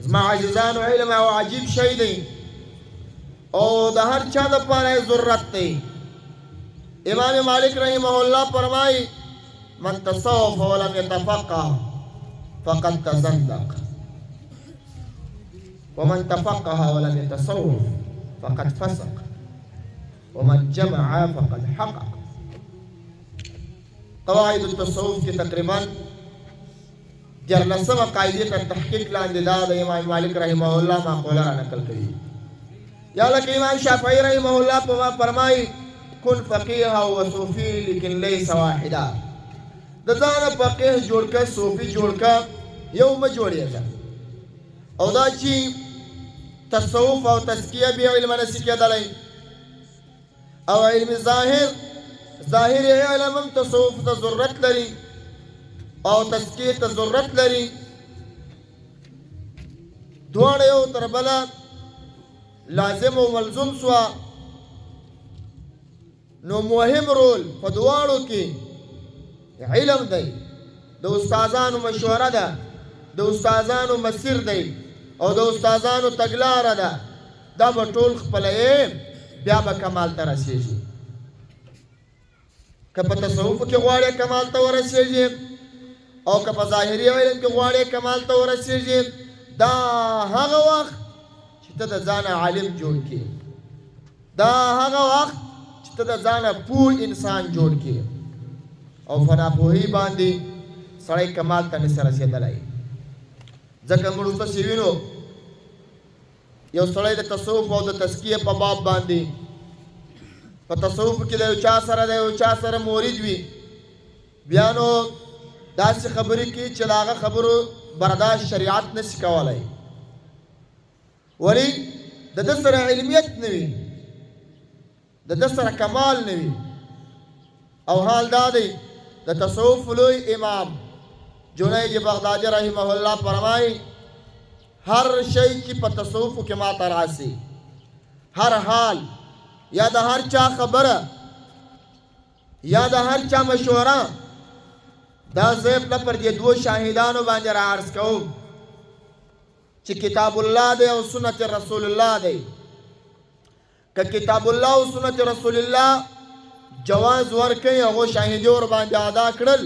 زما عزیزانو علم او عجیب شی دی او د هر چا دپاره ضرورت دی. امام مالک رحمه الله فرمایي من تصوف ولم يتفقه فقد تزندق ومن تفقه ولم يتصوف فقد فسق ومن جمع فقد حقق. قواعد التصوف کی تقریبا جرلسم قاعده تر تحقیق لاندې دا د امام مالک رحمه الله معقوله را نقل کړي. یا لکه امام شافعی رحمه الله په فرمایي کن فقیها و صوفی لیکن لیس واحدا. د ځان فقیه جوړ کا صوفی جوړ کا یو م جوړیږي. او دا چې تصوف او تزکیه به علم نسی کېدلی او علم ظاهر علم هم تصوف ته ضرورت لري او تزکیه ته ضرورت لري. دواړه یو تر بله لازم او ملزوم سوه. نو مهم رول په دواړو کې علم دی، د استادانو مشوره ده، د استادانو مسیر دی او د استادانو تګلاره ده. دا به ټول خپله بیا به کمال ته رسېږي. که په تصوف کې غواړې کمال ته ورسېږي او که په ظاهري علم کې غواړې کمال ته ورسېږي، دا هغه وخت چې ته د ځانه عالم جوړ کړې، دا هغه وخت چې ته د ځانه پوه انسان جوړ کړې. او په ناپوهۍ باندې سړی کمال ته نشي رسېدلی. ځکه موږ تاسې وینو یو سړی د تصوف او د تزکیې په باب باندې په تصوف کې د یو چا سره مورید وي، بیا نو داسې خبرې کوي چې د هغه خبرو برداشت شریعت نشي کولی. ولې د ده سره علمیت نه وي، د ده سره کمال نه وي. او حال دا دی د تصوف لوی امام جنید بغدادي رحمه الله فرمایي هر شی چې په تصوف کې ماته راسي، هر حال یا د هر چا خبره یا د هر چا مشوره، دا زه پر دې دوو شاهدانو باندې را عرض کوم چې کتاب الله دی او سنت رسول الله دی. که کتاب الله او سنت رسول الله جواز ورکوي هغو شاهدي ور باندې ادا کړل،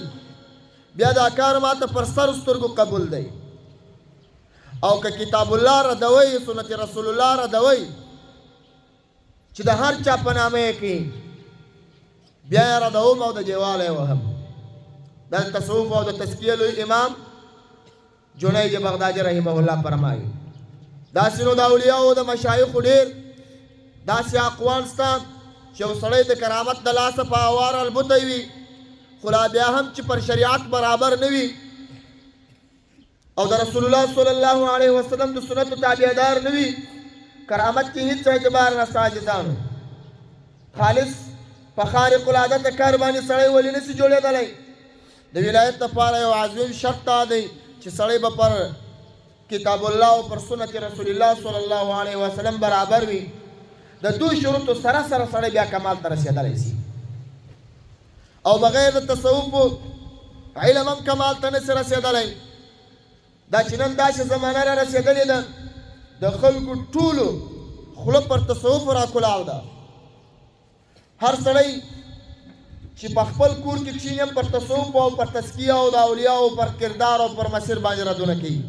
بیا دا کار ماته پر سر سترګو قبول دی. او که کتاب الله ردوي سنت رسول الله ردوي چې د هر چا په نامه کې بیا یې ردوم او د جواله وهم. دا تصوف او د تزکیه لوی امام جنید بغدادي رحمه الله فرمایي داسې نو د اولیاء او د مشایخو ډېر داسې اقوال شته چې یو سړی د کرامت د لاسه په اوار البته وي، خو لا بیا هم چې پر شریعت برابر نه وي او د رسول الله صلی الله علیه وسلم د سنتو تابعدار نه وي، کرامت کې هیڅ اعتبار نشته. عاجزانو خالص په خارق العاده کار باندې سړی ولې نشي جوړېدلی؟ د ولایت لپاره یو عظیم شرط دا دی چې سړی به پر کتاب الله او پر سنت رسول الله صلی الله علیه وسلم برابر وي. د دوی شروطو سره سره سړی بیا کمال ته رسېدلی شي. او بغیر د تصوف علم هم کمال ته نشي رسېدلی. دا چې نن داسې زمانه را رسېدلې ده د خلکو ټولو خوله پر تصوف راکولاو ده. هر سړی چې په خپل کور کې کښېني پر تصوف او پر تزکیه او د اولیاء او پر کردار او پر مسیر باندې ردونه کوي.